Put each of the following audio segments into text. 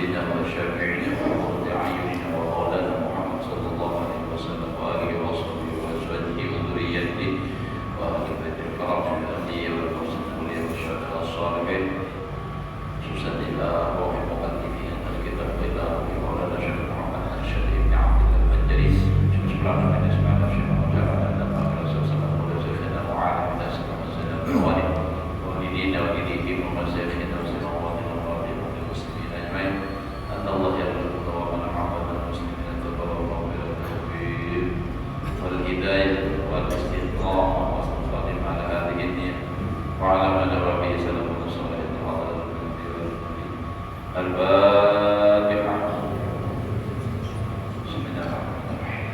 سيدنا والشافعين وقرة أعيننا ومولانا محمد صلى الله عليه وسلم وآله وصحبه وأزواجه وذريته وأهل بيت الكرام الأنبياء والمرسلين والشهداء الصالحين خصوصا إلى روح مقدمين الكتاب إلى روح مولانا الشيخ محمد الشريف بن عبد الله البدري سبحانه وتعالى سبحانه وتعالى والدينا ودينهم ومشايخنا وسلاماتنا ومرضينا المسلمين اجمعين ان الله يرزق ثوابنا عمل المسلمين تقبل الله من التوفيق والهدايه والاستقامه وحسن الخاتمه على هذه النيه وعلى ما جرى به سلفنا الصالح وعلى الفاتحه. بسم الله الرحمن الرحيم.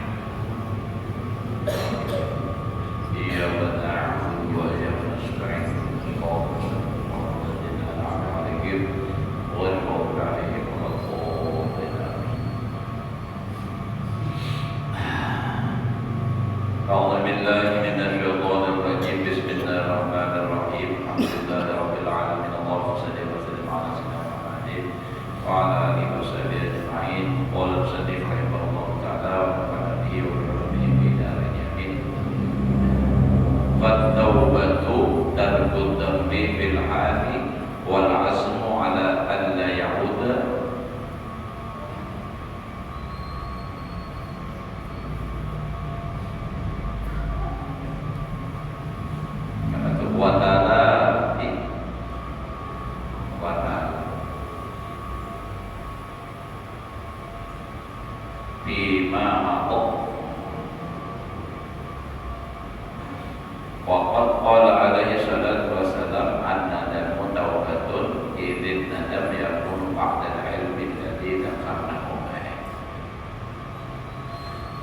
إياك نعبد وإياك نستعين أعوذ بالله من الشيطان الرجيم. بسم الله الرحمن الرحيم. الحمد لله رب العالمين. اللهم صل وسلم على سيدنا محمد وعلى آله وصحبه أجمعين. قال المصنف رحمه الله تعالى ونفعنا به وبعلومه في دارين آمين. فالتوبة ترك الذنب في الحال والعزم على ألا يعود.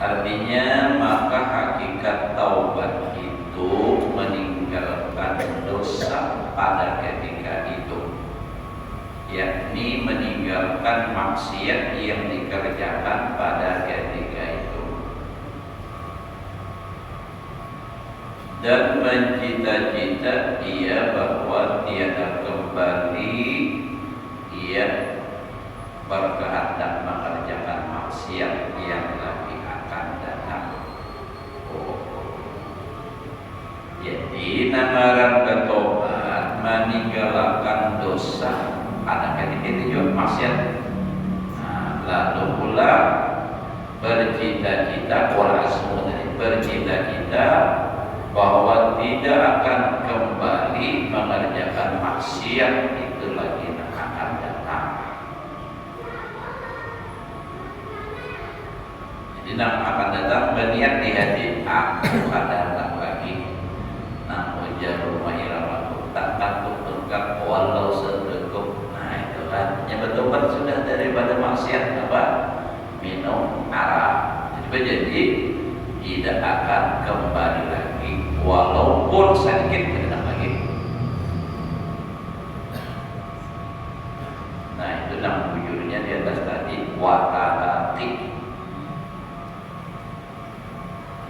Artinya maka hakikat taubat itu meninggalkan dosa pada ketika itu, yakni meninggalkan maksiat yang dikerjakan pada ketika itu, dan mencita-cita dia bahwa tiada kembali ia berkehendak mengerjakan maksiat yang lagi akan datang. Jadi namaran bertobat meninggalkan dosa pada ketika itu juga maksiat. Lalu pula bercita-cita bercita-cita bahwa tidak akan kembali mengerjakan maksiat itu lagi akan datang. Jadi akan datang berniat di hati, aku akan datang lagi. Namun rumah iramaku tak takut tegak walau sedekuk. Nah itu kan, yang bertobat sudah daripada maksiat apa? Minum arak. Jadi tidak akan kembali lagi walaupun sedikit tidak lagi. Nah itu nama bujurnya di atas tadi watalaki.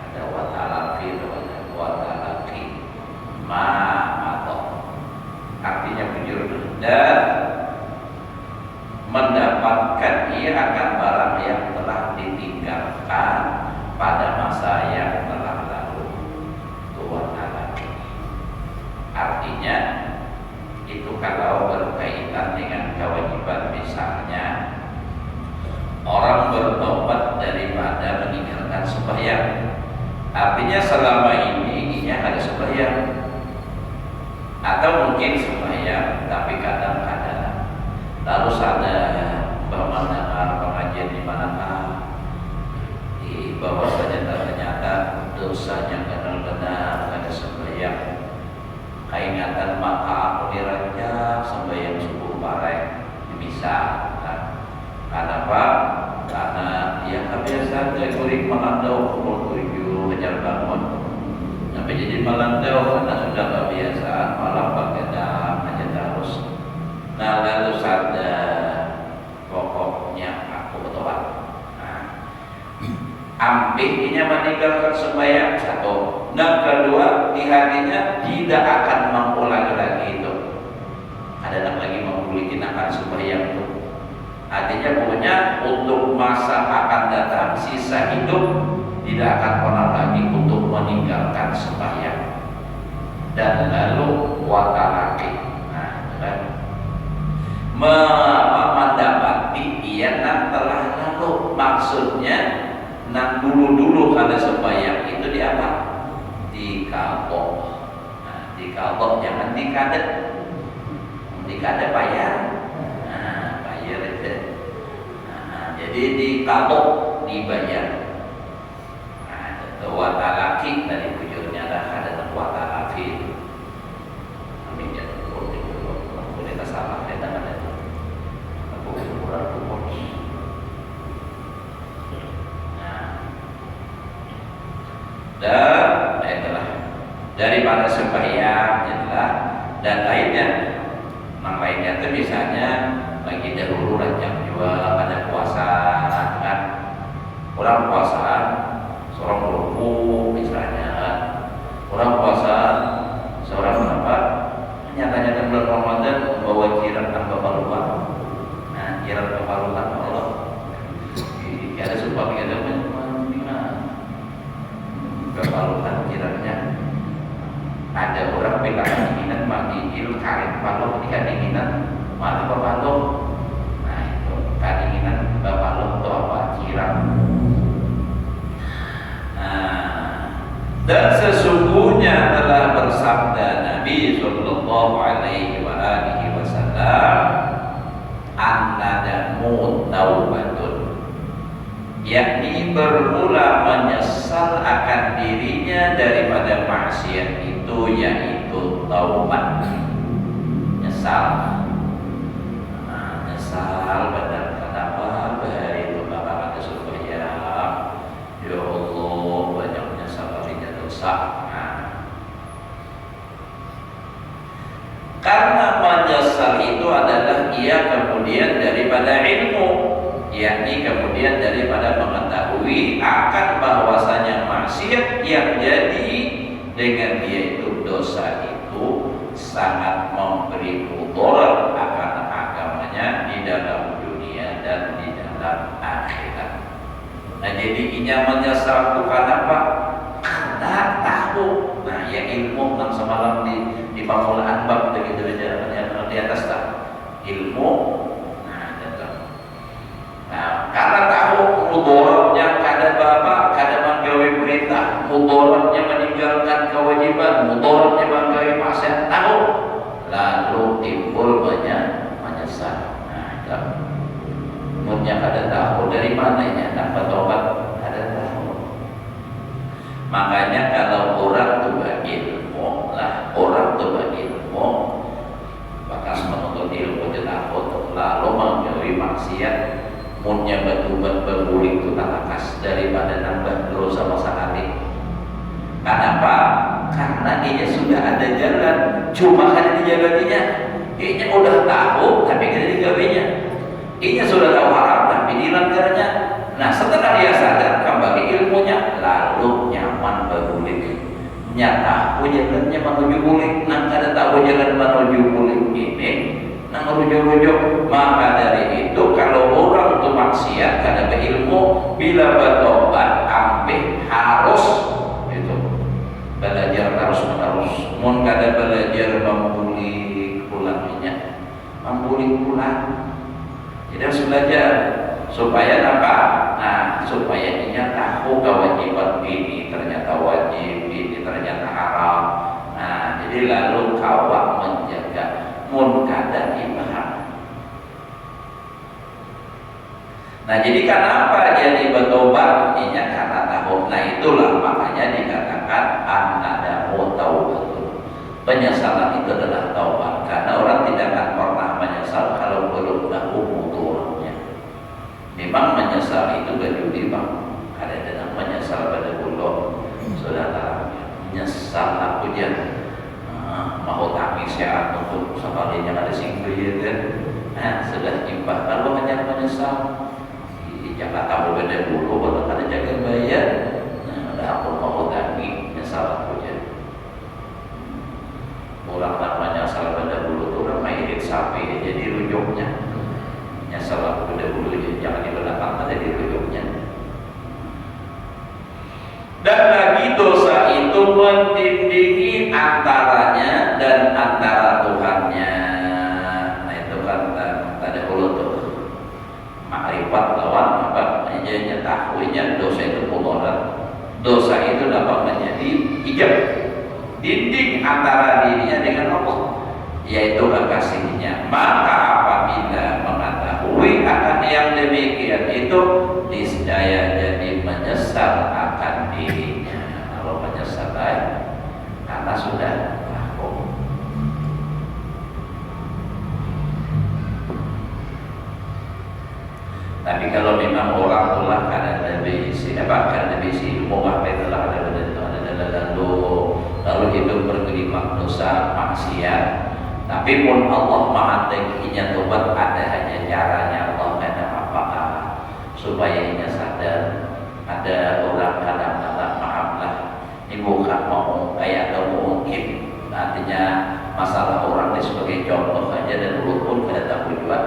Ada watalaki, ada watalaki ma'ato. Artinya bujur dan mendapatkan ia akan barang yang telah ditinggalkan pada masa yang telah lalu. Tuhan Allah. Artinya itu kalau berkaitan dengan kewajiban, misalnya orang bertobat daripada meninggalkan sembahyang, artinya selama ini ia ada sembahyang atau mungkin sembahyang tapi kadang-kadang lalu sadar bahwa mendengar pengajian di manakah bahwa ternyata dosanya benar-benar ada sembahyang, keingatan maka aku diranjak sembahyang subuh bareng bisa. Kenapa? Karena yang kebiasaan dari kuring melandau pukul 7 kejar bangun sampai jadi melandau karena sudah kebiasaan malam begadang aja terus. Nah lalu sadar pokoknya aku bertobat. Ampihnya meninggalkan sembahyang satu, dan kedua di hatinya tidak akan mengulangi lagi itu. Ada lagi memiliki akan sembahyang itu. Artinya punya untuk masa akan datang sisa hidup tidak akan pernah lagi untuk meninggalkan sembahyang. Dan lalu watalaki, nah, kan? Mendapati ia telah lalu, maksudnya dulu kada sembahyang itu di apa? Dikabok. Nah, dikabok, jangan dikadet. Dikadet bayar. Nah, bayar itu. Nah, jadi dikabok, dibayar. Nah, itu watalaki dari bujurnya dah ada watalafi. Amin ya. Boleh tak salah kita ada. Aku kurang umur. Dan itulah daripada sembahyang itulah dan lainnya. Yang lainnya itu misalnya lagi dahulu jam jual ada puasa kan, orang puasa seorang berumur misalnya, orang puasa seorang apa nyatanya bulan Ramadan membawa jiran tanpa baluan. Nah, jiran tanpa baluan Allah ada sumpah kita kebalukan kiranya ada orang bilang dinginan magigil karet balok ketika dinginan malah berbalok. Nah itu kadinginan berbalok itu apa kirang. Dan sesungguhnya telah bersabda Nabi Sallallahu Alaihi Wasallam, an-nadamu taubatun, yakni bermula menyesal akan dirinya daripada maksiat itu, yaitu taubat. Nyesal, nyesal benar kenapa hari itu bapak ada supaya ya Allah banyak menyesal darinya dosa. Karena menyesal itu adalah ia kemudian daripada ilmu, yakni kemudian daripada mengetahui akan bahwasanya maksiat yang jadi dengan dia itu dosa itu sangat memberi mudarat akan agamanya di dalam dunia dan di dalam akhirat. Nah jadi inya menyesal bukan apa? Karena tahu. Nah ya ilmu yang semalam di pamulaan bab begitu aja di atas tak ilmu. Nah, karena tahu mudaratnya kada bapak, kada menggawe perintah, mudaratnya meninggalkan kewajiban, mudaratnya menggawe maksiat, tahu. Lalu timbul menyesal. Nah, itu. Munnya kada tahu dari mananya dapat obat, kada tahu. Makanya kalau orang tu berilmu, lah orang tu berilmu, bakas menuntut ilmu jetakut, lalu menggawe maksiat. Munnya batu-batu berguling itu tak lakas daripada nambah dosa masa hati. Kenapa? Karena dia sudah ada jalan, cuma ada dijalaninya. Dia udah tahu tapi tidak digawinya. Dia sudah tahu haram tapi dilanggarnya. Nah setelah dia sadar kembali ilmunya, lalu nyaman berguling. Nyata jalannya menuju guling, nah kada tahu jalan menuju guling ini. Nah merujuk-rujuk, maka dari itu kalau orang itu maksiat kada berilmu, bila bertobat ambil harus itu belajar terus menerus. Mun kada belajar membulik pulangnya, membulik pulang. Jadi harus belajar supaya apa? Nah supaya dia tahu kewajiban ini ternyata wajib, ini ternyata haram. Nah jadi lalu kawak menjaga. Mun kada dipaham. Nah jadi kenapa jadi bertobat? Ini karena tahu. Nah itulah makanya dikatakan an-nadamu taubatun. Penyesalan itu adalah taubat. Karena orang tidak akan pernah menyesal kalau belum tahu mudaratnya. Memang menyesal itu berjudi bang. Kadang-kadang menyesal pada bulog. Sudah tahu. Menyesal aku jangan. Mau tangis ya untuk sekalinya ada singgung ya kan. Nah sudah impah kalau hanya menyesal di Jakarta berbeda dulu kalau ada jaga bayar. Nah ada aku mau tangis menyesal aku aja. Orang namanya salah pada dulu tuh orang irit sapi jadi rujuknya. Nyasal aku dahulu, jangan di belakang, ada di ujungnya. Dan lagi dosa itu mentindingi antaranya dan antara Tuhannya. Nah itu kan tanda hulu tuh. Makrifat lawan apa? Hanya tahuinya dosa itu mudarat. Dosa itu dapat menjadi hijab, dinding antara dirinya dengan Allah, yaitu kekasihnya. Maka apabila mengetahui akan yang demikian itu, niscaya jadi menyesal akan dirinya. Kalau menyesal karena sudah laku. Tapi kalau memang orang telah karena lebih si mubah telah lalu hidup bergelimang dosa maksiat, tapi pun Allah menghendakinya tobat, ada hanya caranya Allah kata apakah supaya ia sadar. Ada orang kadang-kadang maaflah ini bukan mau kayak atau mungkin, artinya masalah orang ini sebagai contoh saja dan mulut pun kada tujuan.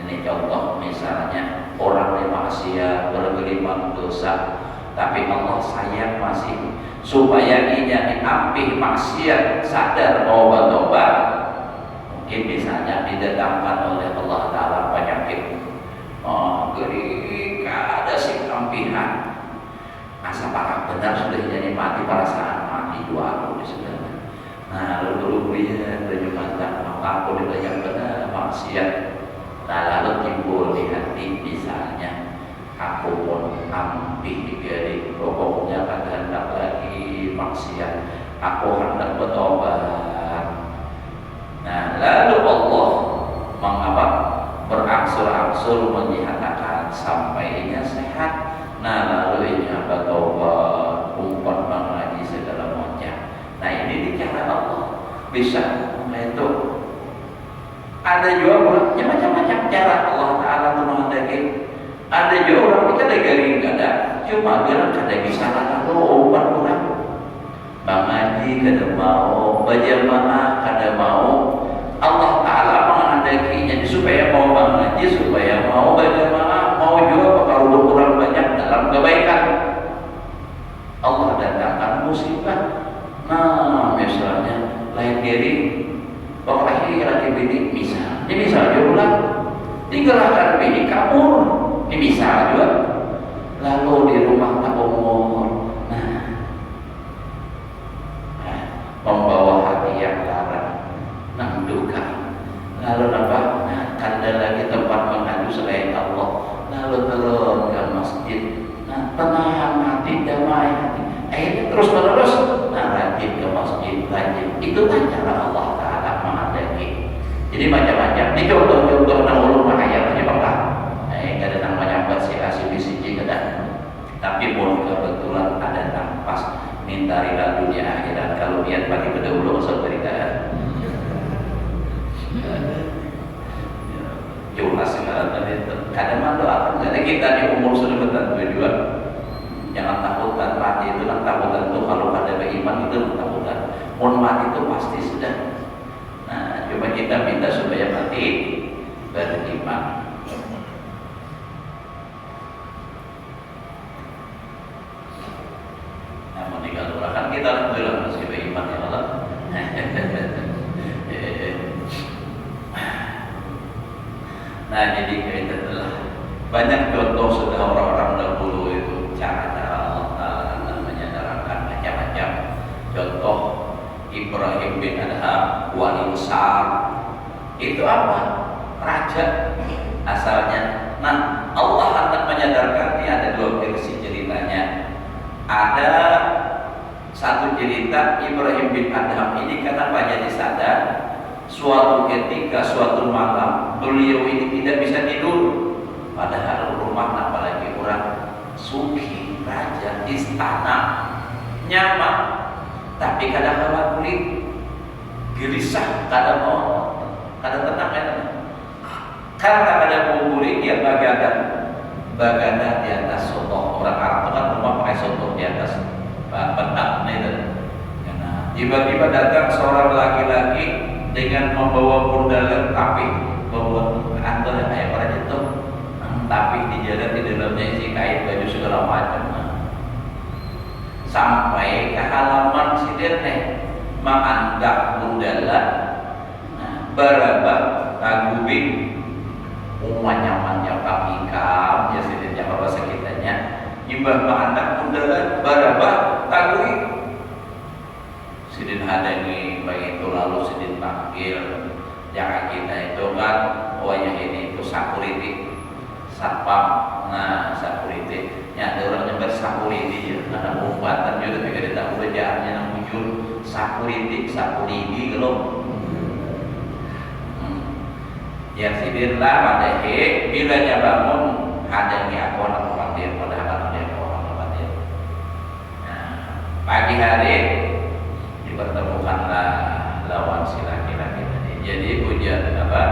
Ini contoh misalnya orang yang maksiat bergelimang dosa, tapi Allah sayang masih supaya ia diampih maksiat sadar mau bertobat. Mungkin misalnya didatangkan oleh Allah Ta'ala penyakit geri ada sih ampihan asa parah benar sudah jadi mati perasaan mati dua aku di sebenarnya. Nah lalu dia berjumatan maka aku dibayar benar maksiat. Nah lalu timbul di hati misalnya aku pun ampih jadi pokoknya kan hendak lagi maksiat, aku hendak bertobat. Nah lalu Allah mengapa berangsur-angsur menyatakan sampai ia sehat. Nah lalu ia bertobat, umpan mengaji segala macam. Nah ini cara Allah bisa itu. Ada juga orangnya macam-macam cara Allah Ta'ala itu menghendaki. Ada juga orang kita ada garing kada, cuma gerak kada bisa lalu umpan kurang. Mengaji kada mau, berjamaah kada mau. Allah Ta'ala menghendakinya supaya mau mengaji, supaya mau berjamaah, mau juga kalau berkurang banyak dalam kebaikan. Allah datangkan musibah. Nah misalnya lain diri Pokoknya lagi bini misal, ini misal juga ulang, tinggalkan bini kabur, ini misal juga, lalu di rumah tak umur, membawa hati yang larang, duka, lalu nampak, ada lagi tempat mengadu selain Allah, lalu turun ke masjid, tenang hati, damai hati, akhirnya terus menerus, rajin ke masjid, rajin, itu kan cara Allah Ta'ala. Jadi macam-macam. Ini contoh-contoh nang ulun mahayat aja bangga. Kada nang menyambat si asli siji kada. Tapi pun kebetulan ada nafas minta rida dunia akhirat. Kalau niat bagi pendahulu usah berita. Jelas sekarang itu. Kadang doakan karena kita di umur sudah bertambah 22. Jangan takutan mati itu, nang takutan itu kalau ada beriman itu takutan. Pun mati itu pasti sudah. Coba kita minta supaya mati beriman. Namun kalau orang kita alhamdulillah masih beriman ya Allah. Nah jadi kita telah banyak contoh sudah orang-orang dahulu itu cara-cara Allah Ta'ala menyadarkan macam-macam. Contoh Ibrahim bin Adham wali besar itu apa? Raja asalnya. Nah Allah hendak menyadarkan ini ada dua versi ceritanya. Ada satu cerita Ibrahim bin Adham ini kenapa jadi sadar suatu ketika suatu malam beliau ini tidak bisa tidur, padahal rumah apalagi orang sugih raja istana nyaman. Tapi kadang-kadang kulit gelisah, kadang mau, kadang tenang kan? Karena kadang kulit dia bagadan di atas soto. Orang Arab kan rumah pakai soto di atas petak itu. Tiba-tiba datang seorang laki-laki dengan membawa bundalan api. bawa kantor yang kayak orang itu, tapi di jalan di dalamnya isi kain baju segala macam. Sampai ke halaman sidene maandak bundalan beraba kagubing umanya pakikam ya sidene bahasa kitanya imbah maandak bundalan beraba kagubing sidin hadangi baik itu lalu sidin panggil yang kita itu kan yang ini itu security satpam. Nah security nya ada orang nyamber security ya karena pembuatan juga juga tidak bejaannya yang muncul security kalau yang sidin lah pada bila nya bangun hadangi aku anak khawatir padahal dia orang khawatir. Nah pagi hari dipertemukanlah lawan si laki-laki tadi. Jadi ujar apa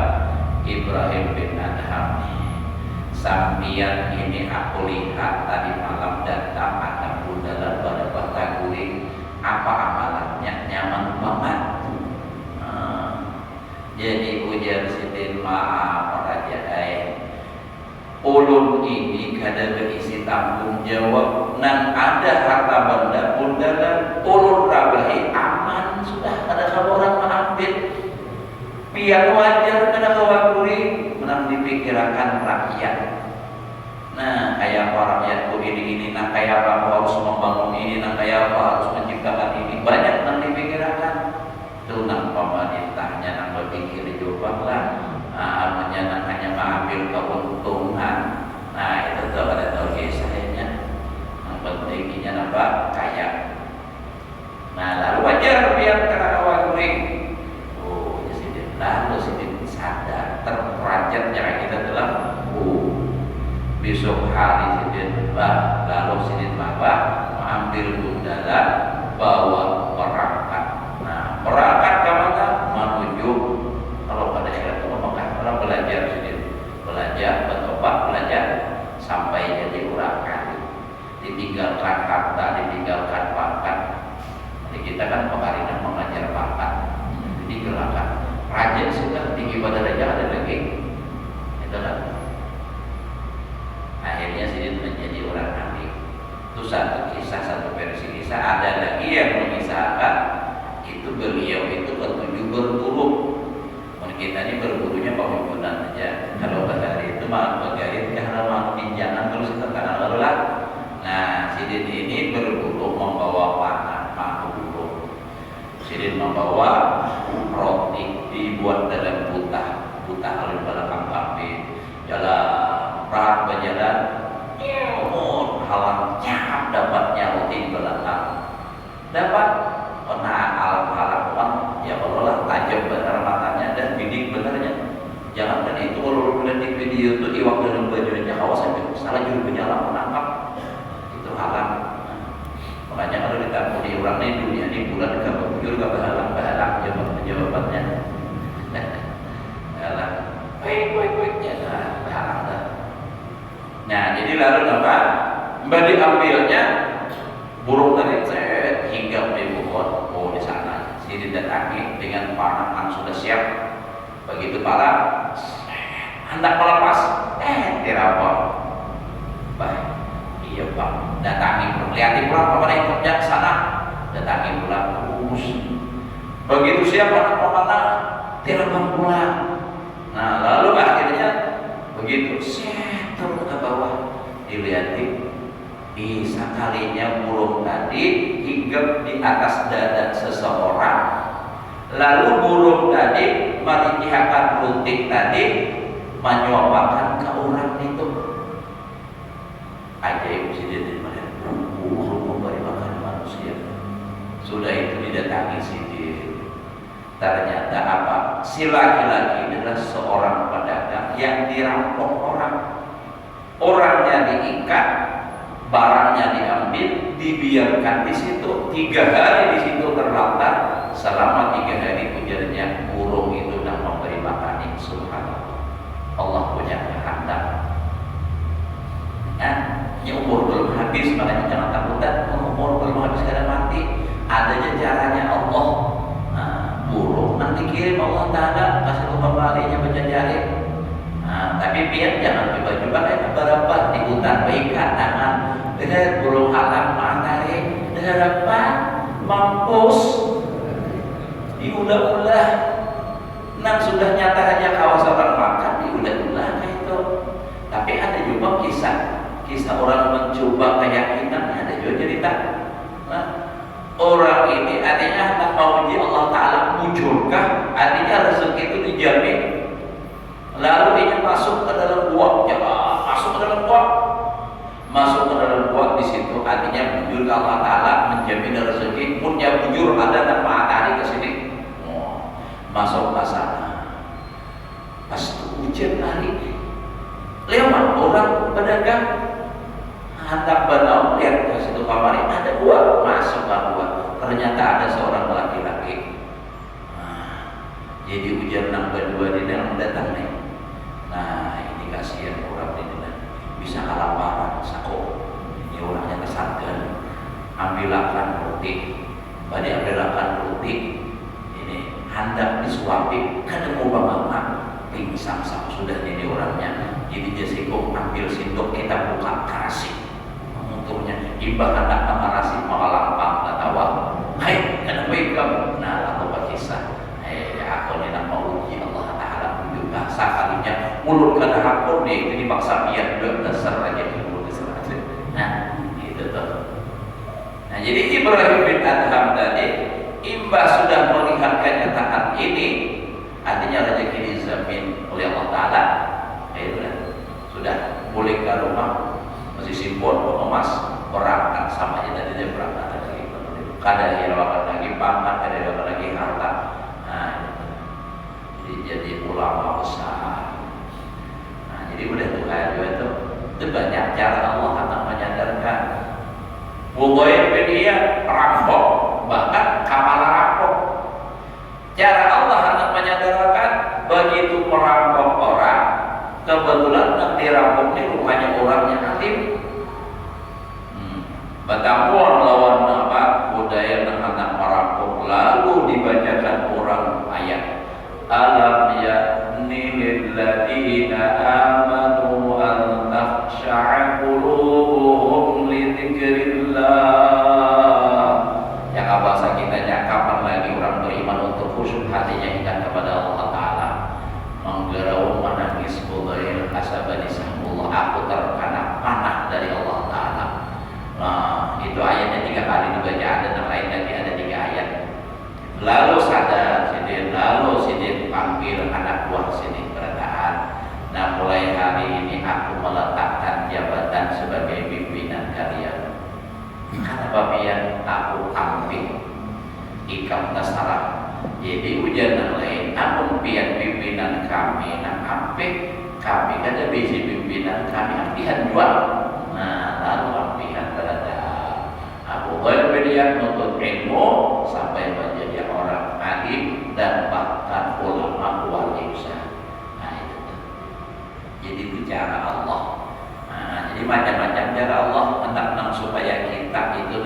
Ibrahim bin Adham, sampian ini aku lihat tadi malam datang ada bundalan pada kota guling, apa amalannya nyaman banget. Jadi ujar sidin maaf raja ulun ini kada berisi tanggung jawab nan ada harta benda bundalan ulun rabahi aman sudah kada orang mengambil biar wajar kada kawakuri menang dipikirkan rakyat. Nah kayak apa rakyatku ini nah kayak apa harus membangun ini nah kayak apa harus menciptakan ini banyak nang dipikirkan tuh nang pemerintahnya nang berpikir juga lah. Nang hanya mengambil keuntungan. Nah itu tuh ada tahu kisahnya. Yang pentingnya apa kaya. Nah lalu wajar biar kena awal kuring. Oh ya sidin lalu sidin sadar terperanjat cara kita dalam besok hari sidin lalu sidin bawa mengambil bundalan bawa perangkat. Nah perangkat kemana menuju kalau pada syarat orang belajar sedikit, belajar bertobat, belajar sampai jadi orang kali, ditinggalkan harta, ditinggalkan pangkat. Jadi kita kan pengarinan mengajar pangkat, ditinggalkan. Raja sudah tinggi pada raja ada lagi, itu kan. Akhirnya sidin menjadi orang kali. Itu satu kisah, satu versi kisah. Ada lagi yang mengisahkan itu beliau itu ketujuh berburu. Kita ini bergurunya pemimpinan aja. Kalau hari itu mau bagarit karena mau pinjangan terus kita kanan lalu lah. Nah, sidin ini berburu membawa panah, mau sidin membawa roti dibuat dalam butah lalu belakang kafe jalan perang berjalan. Halang nyap dapatnya roti belakang dapat halaman ya Allah lah tajam benar matanya dan bidik benarnya. Jangan kan itu kalau lihat video itu iwak dalam bajunya awas aja salah juru penyelam menangkap itu halang. Makanya kalau ditamu di orang ini dunia ini bulan ke bujur ke bahalang jawabannya halang baik ya halang dah. Nah jadi lalu apa mbak diambilnya burung dari saya hingga di pohon di sana sidin datangi dengan panah yang sudah siap. Begitu para hendak melepas tirapa baik iya bang datangi lihatin pulang kepada yang kerja ke sana datangi pulang terus begitu siap anak pemanah tirapa pulang. Nah lalu akhirnya begitu turun ke bawah dilihatin sekalinya burung tadi hinggap di atas dada seseorang, lalu burung tadi meninggikan runting tadi menyuapkan ke orang itu. Ajaib sidin melihat burung memberi makan manusia. Sudah itu didatangi sidin. Ternyata apa? Si laki-laki adalah seorang pedagang yang dirampok orang. Orangnya diikat, barangnya diambil, dibiarkan di situ 3 hari di situ terlantar. Selama 3 hari ujarnya burung itu dan memberi makan. Subhanallah, Allah punya kehendak. Ini umur belum habis, makanya jangan takutan. Umur belum habis kada mati. Adanya caranya Allah. Burung nanti dikirim Allah Ta'ala kasih lupa balinya baca jari. Nah, tapi biar jangan coba-coba kayak berapa di hutan baikan tangan dengan burung halang matahari dengan apa mampus diulah-ulah. Nah sudah nyata aja kawasan orang makan diulah-ulah kayak itu. Tapi ada juga kisah orang mencoba keyakinan, ada juga cerita. Nah, orang ini artinya hendak mau uji Allah Ta'ala mujurkah, artinya rezeki itu dijamin. Lalu ingin masuk ke dalam gua, ya masuk ke dalam gua, di situ artinya bujur ke Allah Ta'ala menjamin rezeki. Pun yang bujur ada dan matahari ke sini, masuk ke sana. Pas hujan hari, lewat orang pedagang hendak benau lihat ke situ kamar ada gua, masuk ke gua. Ternyata ada seorang laki-laki. Jadi hujan nang berdua di dalam datang nih. Nah ini kasihan orang ini bisa kelaparan sako. Ini orangnya kesadaran. Ambilakan roti, badai ambilakan roti. Ini hendak disuapi, ketemu bang pingsan sudah jadi orangnya. Jadi dia singgung ambil sendok kita buka kasih. Untuknya imbang hendak marasi malah lampang tawa. Hai kenapa kamu? Nah lalu berkisah. Aku ni nak mau uji Allah Ta'ala juga sekalinya mulut kata aku ni dipaksa biar dua dasar aja mulut dasar aja. Nah itu tuh. Nah jadi Ibrahim bin Adham tadi imbah sudah melihat kenyataan ini, artinya rezeki dijamin oleh Allah Ta'ala. Sudah boleh ke rumah masih simpon emas berangkat sama aja tadi dia berangkat lagi. Kadang hilangkan lagi pangkat, kadang hilangkan lagi harta. Nah, jadi ulama besar. Nah, jadi udah tuh kayak itu banyak cara Allah akan menyadarkan. Bukoy pedia rampok, bahkan kapal rampok. Cara Allah akan menyadarkan begitu merampok orang, kebetulan nanti rampok ini rupanya orangnya alim. Batamuan lawan apa budaya anak merampok, lalu dibacakan orang ayat alam ya'ni lilladzina amanu an takhsha'a qulubuhum li dzikrillah. Yang bahasa kita kapan lagi orang beriman untuk khusyuk hatinya ingat kepada Allah Ta'ala. Menggerau menangis budaya asabani sahullah, aku terkena panah dari Allah Ta'ala. Nah, itu ayatnya 3 kali dibaca, ada yang lain lagi ada 3 ayat. Lalu sadar sini panggil anak buah sini kerajaan. Nah mulai hari ini aku meletakkan jabatan sebagai pimpinan kalian. Kenapa biar aku ambil ikam tasarah. Jadi ujian yang lain, namun biar pimpinan kami nak ambil kami kada bisi pimpinan kami ampihan jual. Nah lalu ampihan kerajaan. Aku berpilihan untuk ilmu sampai menjadi orang alim dan bahkan ulama wali usaha. Nah itu tuh. Jadi bicara Allah. Nah, jadi macam-macam cara Allah hendak supaya kita itu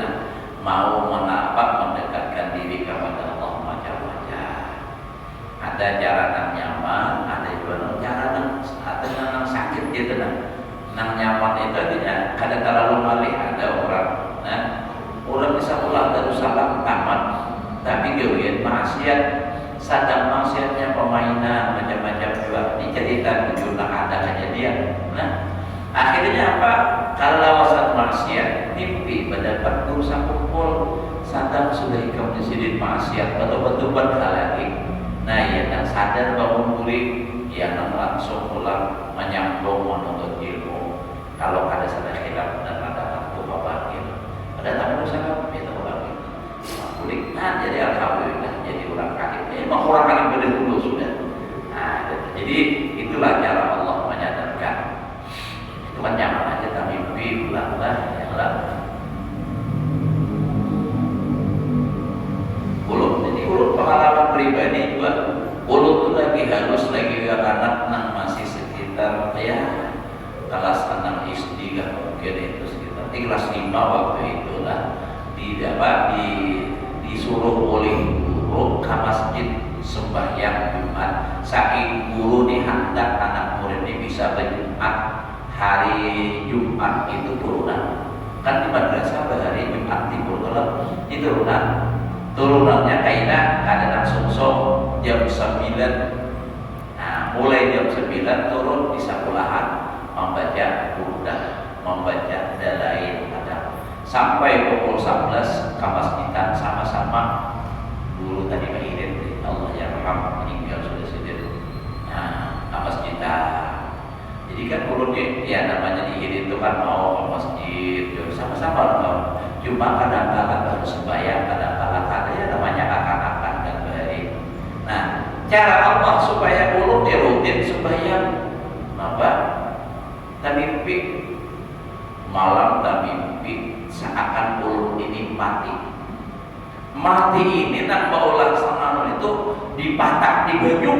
mau mendekatkan diri kepada Allah macam-macam. Ada cara nyaman, ada juga cara nang sakit gitu nang nyaman itu artinya kadang terlalu malih ada orang. Nah, orang bisa pulang Darussalam tamat, tapi gawian maksiat, sadar maksiatnya permainan macam-macam juga diceritakan jurnal ada kejadian. Nah, akhirnya apa? Kalau saat maksiat mimpi mendapat dosa kumpul, sadar sudah ikam di sini maksiat betul-betul berhalaki. Nah, ya sadar bangun kulit, ya langsung pulang menyambung menuntut ilmu. Kalau ada salah khilaf dan ada waktu bakil. Ada tamu dosa itu orang kulit. Nah jadi alhamdulillah jadi orang kafir. Memang orang kafir pada dulu sudah. Nah jadi itulah cara Allah menyadarkan. Itu kan nyaman aja tapi mimpi ulang-ulang yang lalu. Jadi ulut pengalaman pribadi juga. Ulut itu lagi halus lagi anak masih sekitar ya kelas 6 SD kan mungkin itu sekitar kelas 5 waktu itulah disuruh oleh guru ke masjid sembahyang Jumat. Saking guru dihendak anak murid ini bisa berjumat hari Jumat itu turunan. Kan di madrasah hari Jumat di turunannya kayaknya ada langsung jam 9. Nah, mulai jam 9 turun di sekolahan membaca burdah, membaca dalail ada sampai pukul 11 ke masjidan sama-sama. Dulu tadi Pak Irin Allah yarham meninggal sudah sedih. Nah, ke masjidan. Jadi kan ulunnya ya namanya diirin itu kan mau ke masjid sama-sama loh. Cuma kadang-kadang harus sembahyang, kadang-kadang ada ya namanya kakak-kakak dan baik. Nah, cara Allah supaya ulun rutin sembahyang apa? Tamimpi malam tamimpi seakan ulun ini mati. Mati ini nak baulah sama itu dipatak di baju.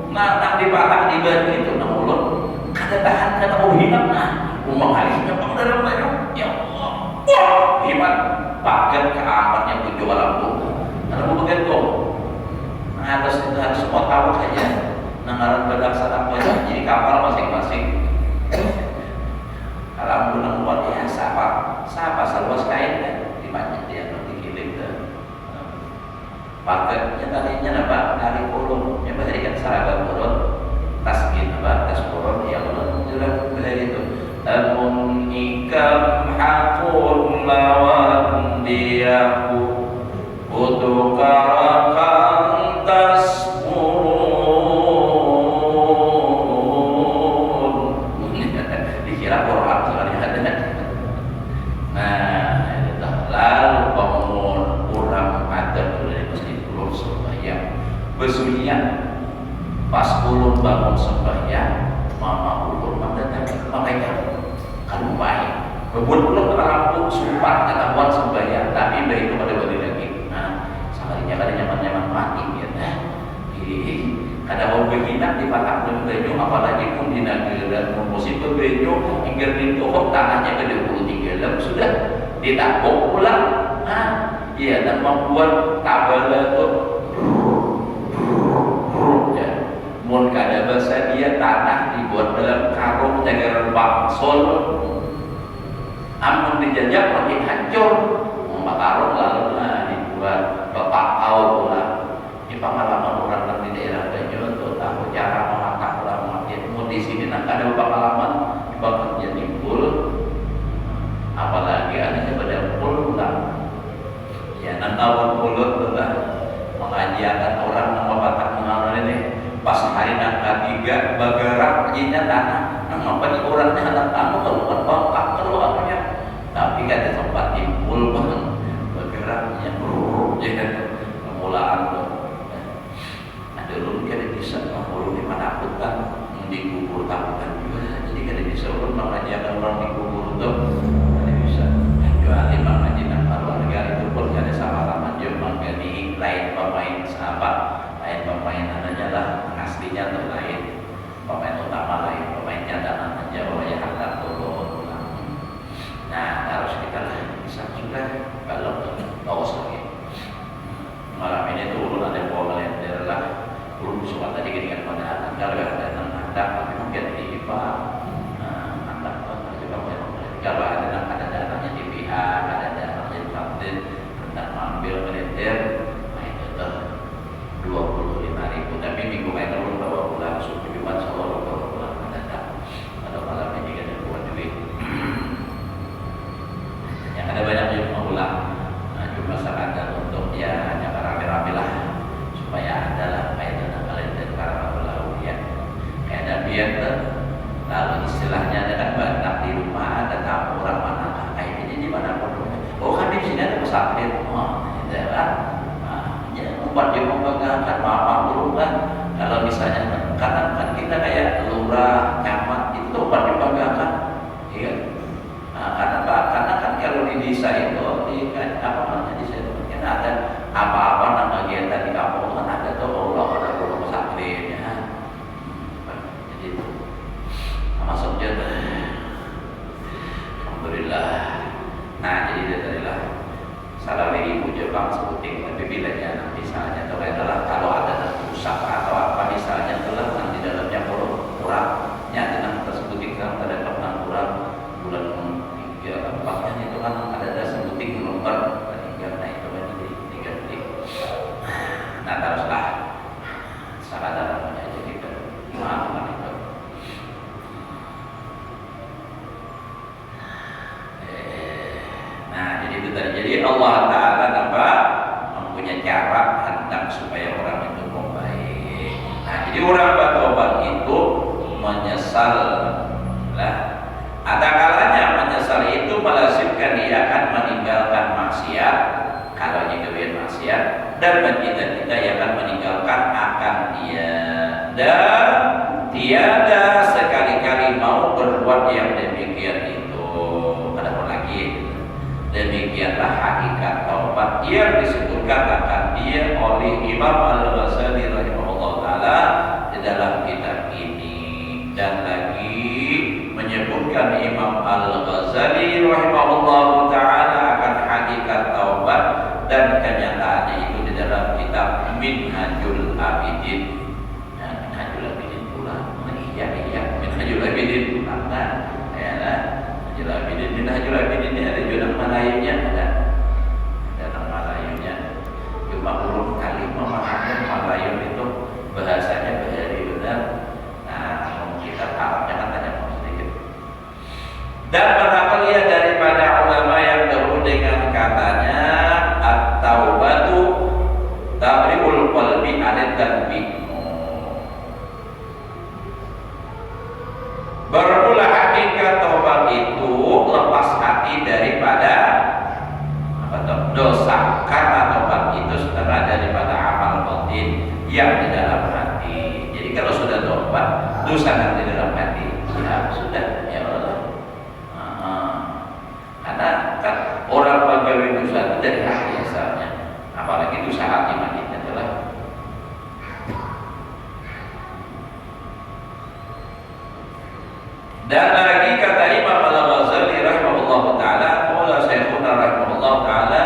Nah, nak dipatak di baju itu nak ulun kada tahan kada mau hilang nah rumah alisnya bang dalam baju ya Allah wah himat pakai keamannya tujuh lampu kalau mau begitu nah harus semua tahu saja nangaran badak sadang badak jadi kapal masing-masing kalau menang buat ya siapa seluas kain kan dibanyak dia nanti kirim ke pakai nyatanya apa dari kolom yang berikan saraga kolom tasbih apa tasbih yang sudah dari itu amun ikam hakun lawan diaku utukarakan tasbun dikira Quran soalnya ada. Nah itu lalu bangun kurang ada dari masjid ulun sembahyang bersunyian. Pas ulun bangun sembahyang, mama ulun mendatangi mereka kalau baik. Bebun ulun lampu sumpah ketahuan sembahyang, tapi baik itu pada balik lagi. Nah, sekalinya kada nyaman-nyaman mati ya. Nah, kada mau berhinap di patah dan baju, apalagi pun di negara musim berbaju hingga di toko tanahnya kada puluh tinggal sudah ditangkap pulang. Nah, iya dan membuat tabala itu mun kada bahasa dia tanah dibuat dalam karung jaga rembak sol amun dijajak makin hancur membak karung lalu dibuat bapak kau pula ini pengalaman orang di daerah Banyu untuk tahu cara memakan orang makin mun di sini nak ada pengalaman dibakat jadi pul apalagi adanya pada pul pulang ya nak tahu pulut lah mengajarkan orang membatak mengalami ini pas hari nak ketiga bergerak jinya tanah apa nih orangnya anak kamu keluar bangkak keluarnya tapi kan sempat timbul bergeraknya ya kemulaan nah dulu kan bisa orang di mana kan dikubur takutan juga jadi kan bisa orang mengajarkan orang dikubur itu kan bisa kecuali mengajarkan keluarga itu pun ada sama sama juga mengenai lain pemain sahabat lain pemain anaknya lah aslinya atau lain pemain utama lain pemain cadangan aja orang harta turun nah harus kita bisa juga kalau bawa lagi malam ini tuh ulun ada bawa kalender lah ulun suka tadi dengan pada anak kalau ada anak tapi mungkin di IPA anak juga kalau ada datanya di pihak ada datanya di kantin hendak mengambil kalender nah itu tuh 25.000 tapi minggu main ulun bawa pulang subuh Jumat selalu bawa pulang mendadak pada malam ini kan buat duit yang ada banyak yang mau pulang nah cuma orang bertobat itu menyesal. Nah, ada kalanya menyesal itu melazimkan dia akan meninggalkan maksiat, kalau nyegewin maksiat, dan mencita-cita yang akan meninggalkan akan dia, dan tiada sekali-kali mau berbuat yang demikian itu. Ada lagi, demikianlah hakikat taubat yang disebutkan akan dia oleh Imam Al-Ghazali rahimahullah taala di dalam kitab ini. Dan lagi menyebutkan Imam Al-Ghazali rahimahullah taala akan hakikat taubat dan kenyataannya itu di dalam kitab Minhajul Abidin. Minhajul Abidin pula. Iya, Minhajul Abidin pula. Nah, Minhajul Abidin. Minhajul Abidin ini ada juga nama lainnya, ada nama lainnya. Cuma huruf kalimah maknanya Malayu itu bahasanya bahari benar. Nah, kita Arabnya kan tanya sedikit. Dan menapal ia daripada ulama yang dahulu dengan katanya at-taubatu tabriul qalbi anid dzanbi. Bermula hakikat taubat itu lepas hati daripada dosa, karena taubat itu setengah daripada amal batin yang di dalam hati. Jadi kalau sudah taubat, dosa yang di dalam hati, ya sudah, ya Allah. Karena kan orang bagaimana dosa itu dari hati asalnya, apalagi dosa hati makinnya adalah. Dan lagi kata Imam Al-Ghazali rahimahullah taala, qala Syekhuna rahimahullah taala,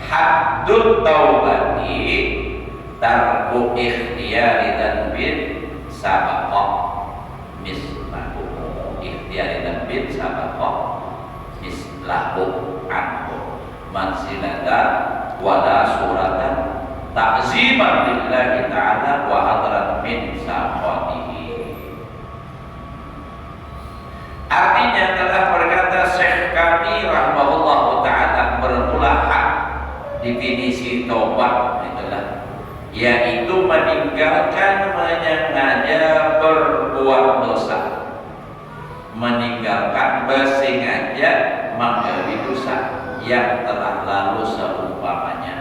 haddut taubati tarku ikhtiyari dzanbin sabaqa mislahu. Ikhtiyari dzanbin sabaqa mislahu anhu mansilatan wala suratan ta'ziman lillahi ta'ala wa hadran min saqatihi. Artinya telah berkata Syekh kami rahimahullah ta'ala, bermula hak definisi taubat itulah, yaitu meninggalkan menyengaja berbuat dosa, meninggalkan bersengaja mengambil dosa yang telah lalu seumpamanya.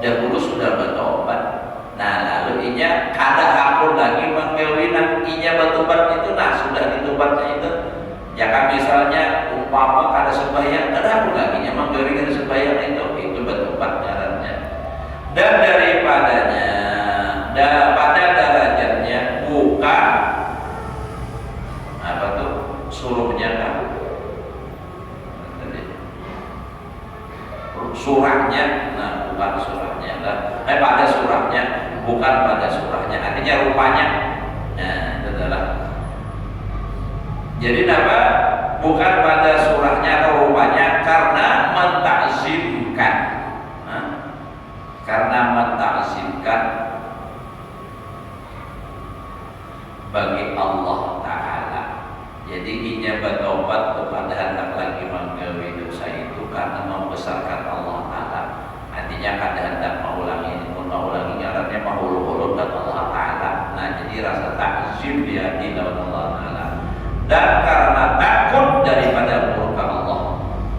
Dahulu sudah bertobat, nah lalu inya kada hapur lagi menggawin inya bertobat itu, nah sudah ditobatnya itu. Ya kan misalnya umpama kada sembahyang, ada apa lagi nya menggawin sembahyang itu bertobat jalannya. Dan daripadanya, pada derajatnya bukan apa tuh suruhnya kan, surahnya, nah bukan surahnya lah, pada surahnya, bukan pada surahnya, artinya rupanya. Nah itu adalah. Jadi apa? Bukan pada surahnya atau rupanya, karena mentakzimkan, karena mentakzimkan bagi Allah Ta'ala. Jadi inya bertobat kepada hendak lagi menggawi dosa itu karena membesarkan Allah Ta'ala. Artinya kada hendak mengulangi artinya menghulu-hulu dan Allah Ta'ala. Nah jadi rasa takzim di hati lawan Allah Ta'ala. Dan karena takut daripada murka Allah.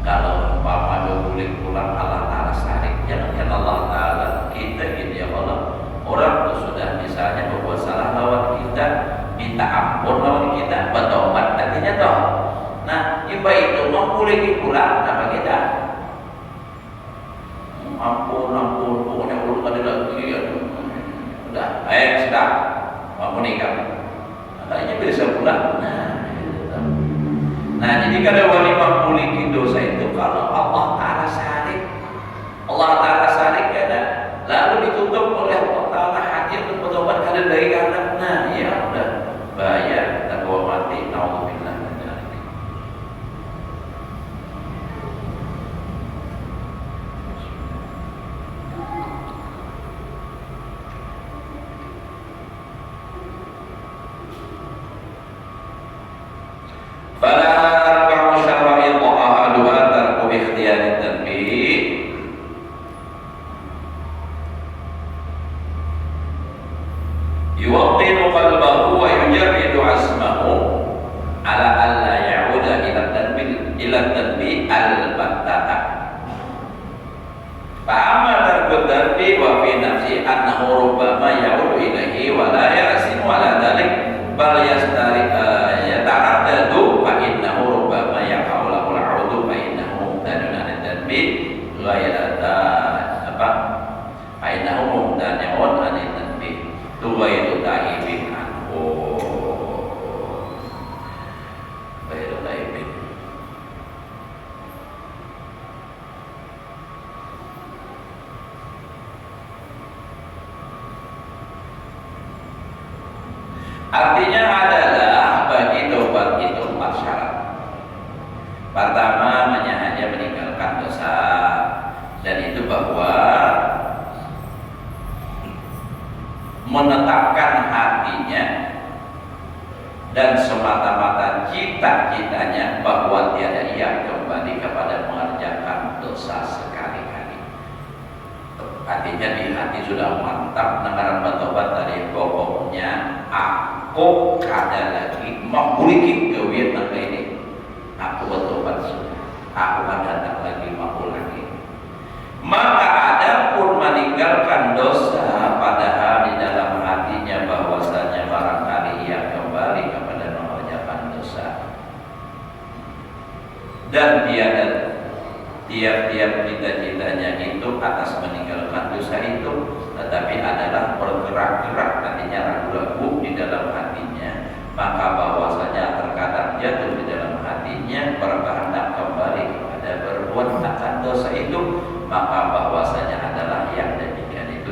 Kalau umpama boleh pulang Allah Ta'ala sarik, jangan Allah Ta'ala kita gitu ya Allah. Orang tuh sudah misalnya berbuat salah lawan kita, minta ampun lawan kita, bertobat artinya toh. Nah, iba itu mau boleh pulang apa kita? Ampun, pokoknya urut ada lagi ya. Udah, sudah, ampuni kami. Katanya bisa pulang. Nah, jadi kalau wali memuliki dosa itu kalau Allah Ta'ala sarik, Allah Ta'ala sarik kada, lalu ditutup oleh Allah Ta'ala hati untuk bertobat kada dari karena, nah ya udah bahaya kita bawa mati. Naudzubillah. yuwattinu qalbahu wa yujarridu azmahu ala alla ya'uda ila tanbi al-battata. Fa amma tarku tanbi wa fi nafsi annahu rubbama ya'udu ilaihi wa la ya'sin wa la dhalik bal yataraddadu fa innahu rubbama yaqa'u lahu al-'udu fa innahu mubtadun an tanbi ghayrata apa fa innahu mubtadun an tanbi ghairu ta'ibin anhu. Artinya adalah bagi taubat itu 4 syarat. Pertama, hanya meninggalkan dosa, dan itu bahwa menetapkan hatinya dan semata-mata cita-citanya bahwa tiada ia kembali kepada mengerjakan dosa sekali-kali. Artinya di hati sudah mantap nagaran bertobat dari pokoknya aku kada lagi memiliki kewenangan ini. Aku bertobat sudah, aku kada datang lagi mau lagi. Maka ada pun meninggalkan dosa padahal di dalam hatinya bahwasanya barangkali ia kembali kepada mengerjakan dosa. Dan tiap-tiap cita-citanya itu atas meninggalkan dosa itu, tetapi adalah bergerak-gerak nantinya ragu-ragu di dalam hatinya, maka bahwasanya terkadang jatuh di dalam hatinya berkehendak kembali kepada berbuat akan dosa itu, maka bahwasanya adalah yang demikian itu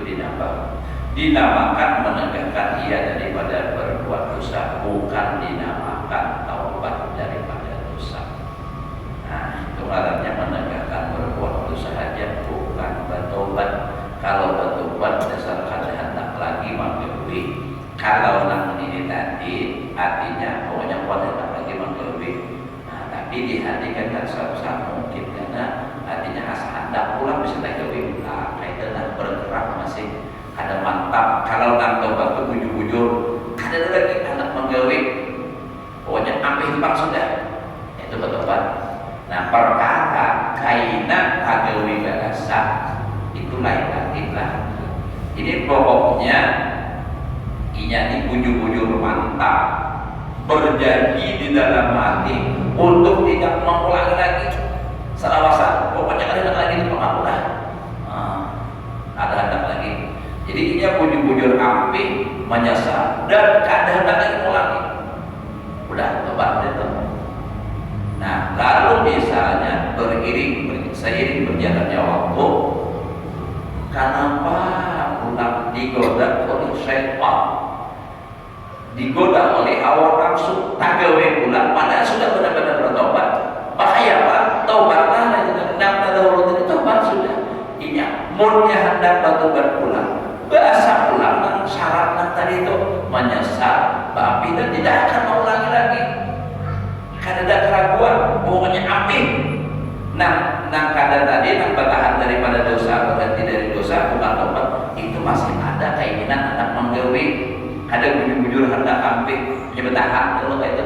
dinamakan menegakkan ia daripada berbuat dosa, bukan dinamakan taubat daripada dosa. Nah, itu artinya menegakkan berbuat dosa saja, bukan bertobat. Kalau bertobat berdasarkan hendak lagi menggawi. Kalau namun ini tadi artinya pokoknya kuat hendak lagi menggawi. Nah, tapi di hati kan susah mungkin karena artinya asa hendak pulang bisa menggawi. Nah, kaitannya bergerak masih ada mantap. Kalau nang tobat itu bujur-bujur, ada lagi hendak menggawi. Pokoknya ambil itu sudah. Itu bertobat. Nah, perkara kaina agawi bahasa itu lain lagi lah. Ini pokoknya ini bujur-bujur mantap, berjanji di dalam hati untuk tidak mengulangi lagi selawasa. Pokoknya ada hendak lagi itu pengakuan. Ada hendak lagi. Jadi ini bujur-bujur api menyesal dan kada hendak lagi mengulangi. Udah tobat itu. Nah, lalu misalnya seiring berjalannya waktu, kenapa pulang digoda oleh syaitan, digoda oleh hawa nafsu, tak gawe pulang, padahal sudah benar-benar bertobat. Bahaya Pak, tobatlah, hendak tadawur itu tobat sudah. Ini munnya hendak bertobat pulang, bahasa pulang dan syarat tadi itu menyesal, tapi dan tidak akan mengulangi lagi. Kada ada keraguan, pokoknya api. Nah, kada tadi nang bertahan daripada dosa, berhenti dari dosa, bukan tobat, itu masih ada keinginan hendak menggawi, ada bujur-bujur hendak api, hanya bertahan kalau kayak itu.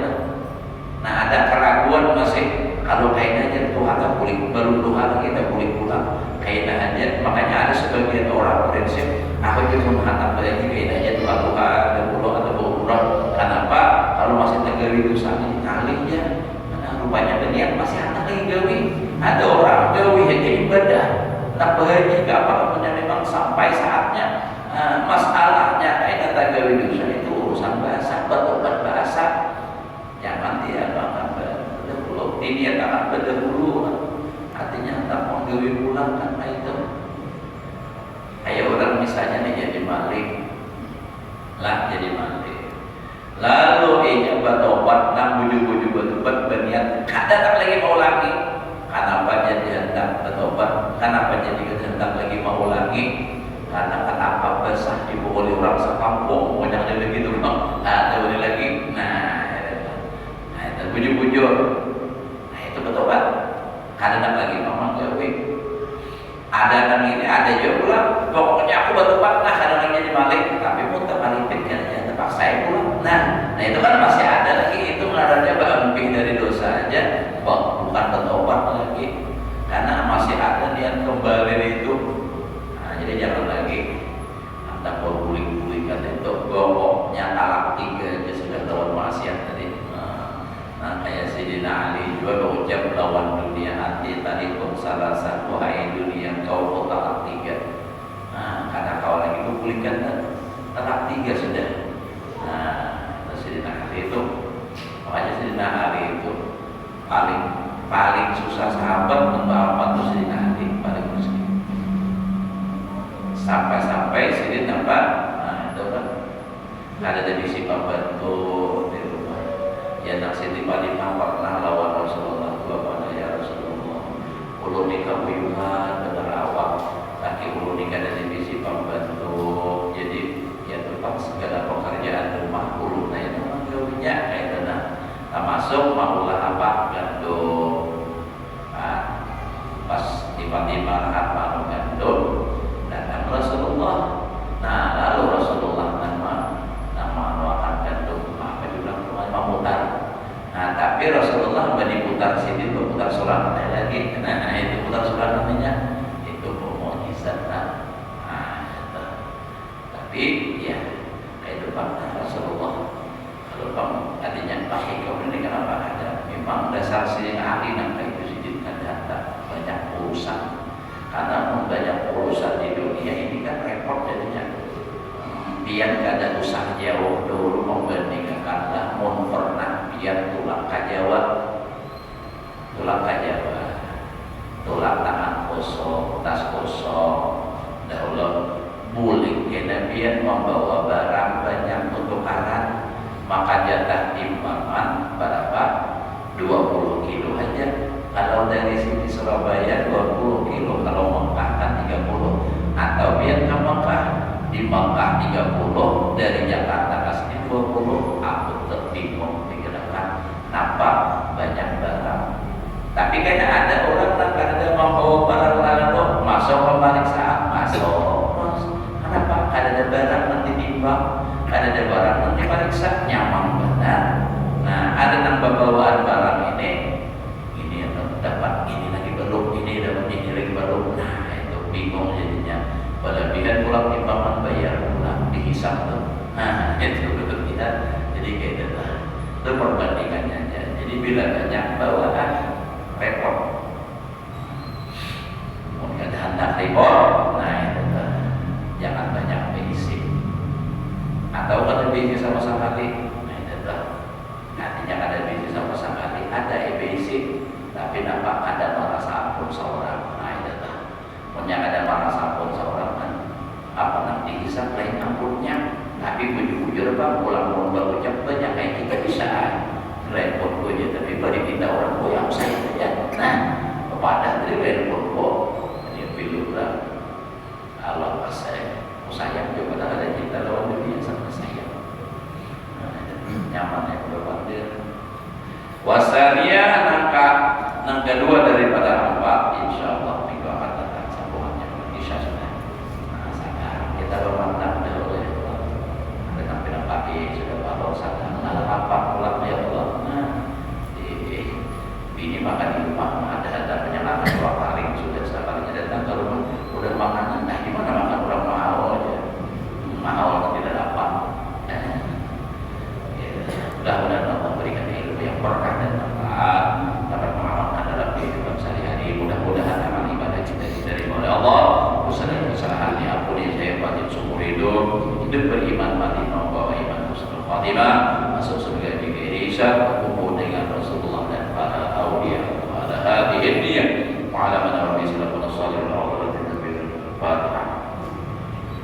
Nah, ada keraguan masih, kalau kayaknya aja Tuhan tak boleh, baru Tuhan kita boleh pulang, kayaknya aja. Makanya ada sebagian orang prinsip, aku cuma hendak berjanji kayaknya aja Tuhan ada pulau atau berumrah. Kenapa? Kalau masih tergawi dosa ini kalinya. Rupanya berniat masih ada lagi gawi. Ada orang gawi hanya ibadah, tak berhaji gak apa memang sampai saatnya masalahnya kayak kata gawi dosa itu urusan bahasa, bertobat bahasa. Jangan dia akan berdahulu, ini akan berdahulu. Artinya tak mau gawi pulang karena itu. Kayak orang misalnya nih jadi maling, lah jadi maling. Lalu ini bertobat, nang bujuk-bujuk bertobat berniat, kada tak lagi mau lagi. Kenapa jadi hendak bertobat? Kenapa jadi hendak lagi mau lagi? Karena kenapa besar dipukuli orang sekampung, jangan ada begitu dong. Ada boleh lagi. Nah itu bujuk-bujuk. Nah itu bertobat. Kada tak lagi ngomong gawe. Ada nang ini, ada juga pulang. Pokoknya aku bertobat, nah kada lagi jadi maling, tapi muter balik pikirnya. dengan kembali itu. Nah, jadi jangan lagi Anda berbulik-bulikan itu pokoknya talak 3 aja sudah lawan maksiat tadi. Nah, kayak Sayyidina Ali juga berucap lawan dunia hati tadi pun salah satu hai dunia kau talak 3. Nah, karena kau lagi berbulikan talak 3 sudah. Nah, Sayyidina Ali itu makanya Sayyidina Ali itu paling susah sahabat membawa tuh Sayyidina Ali paling miskin. Sampai Sayyidina Pak, nah itu kan ada divisi pembantu di rumah. Ya nak Siti Fatimah pernah lawan Rasulullah pada ya Rasulullah. Ulu nikah buyuhan bener awak, laki ulu nikah ada divisi pembantu. Jadi ya tempat segala pekerjaan rumah ulu nah itu manggilnya kayak nah. Termasuk maulah apa gandum. Nah, pas di Fatimah mau gandum datang Rasulullah. Nah lalu Rasulullah nama akan gandum apa juga rumah mutar. Nah tapi Rasulullah diputar sini berputar surat lagi. Nah itu putar surat namanya itu mukjizat. Nah itu. Tapi ya kehidupan Rasulullah kalau kamu artinya pakai kau ini kenapa ada? Memang dasar Sayyidina Ali nampak itu sedikit data banyak urusan. Karena banyak urusan di dunia ini kan repot jadinya. Biar kada usah jauh dulu membandingkan namun pernah biar tulang kajawa, tulang tangan kosong, tas kosong, daulah bulik kena biar membawa barang banyak untuk arat. Maka jatah timbangan berapa? 20 kilo aja. Kalau dari sini Surabaya 20 kilo, kalau Mekah kan 30. Atau biar ke Mekah, di Mekah 30, dari Jakarta ke sini 20. Aku terbingung dikirakan nampak banyak barang. Tapi kayaknya ada orang kan ada membawa barang lalu masuk pemeriksaan, masuk. Kenapa? Ada barang nanti timbang. Ada barang nanti periksa nyaman benar. Nah ada yang bawaan barang ini yang dapat ini lagi belum, ini dapat ini lagi belum. Nah itu bingung jadinya. Berlebihan pulang timbangan bayar pulang dihisap tuh. Nah itu betul tidak. Jadi kayak gitu. Itu perbandingannya aja. Jadi bila banyak bawaan repot. Mungkin ada hendak repot. Nah itu tuh. Jangan banyak berisi. Atau kalau bisnis sama sekali, nah itu tuh. Artinya ada bisnis sama sekali, ada EBC, tapi nampak ada merasa ampun seorang. Nah itu tuh. Punya ada merasa ampun seorang kan, apa nanti bisa lain ampunnya, tapi bujur-bujur bang pulang baru ucap banyak kayak kita bisa repot gue tapi bagi kita orang gue yang saya saja. Nah kepada dari repot kok, dia pilih lah. Allah sayang juga ada kita lawan dunia sama saya. Nyaman ya berbeda dia. Wasaria nang kedua daripada empat, insyaallah minggu akan datang sambungannya Isya sudah. Nah, sekarang kita bermantap dahulu ya. Dengan pindah pagi sudah baru sadar apa pulang ya Allah. Nah, ini makan di rumah ada penyalahan dua kali sudah sekalinya datang ke rumah udah makanan. Nah gimana makan orang mahal aja, mahal tidak dapat. Mudah-mudahan Allah berikan ilmu yang berkah dan manfaat dapat mengamalkan dalam kehidupan sehari-hari. Mudah-mudahan amal ibadah kita diterima oleh Allah. Kesalahan diampuni saya batin seumur hidup beriman mati membawa iman husnul khatimah masuk surga di Indonesia.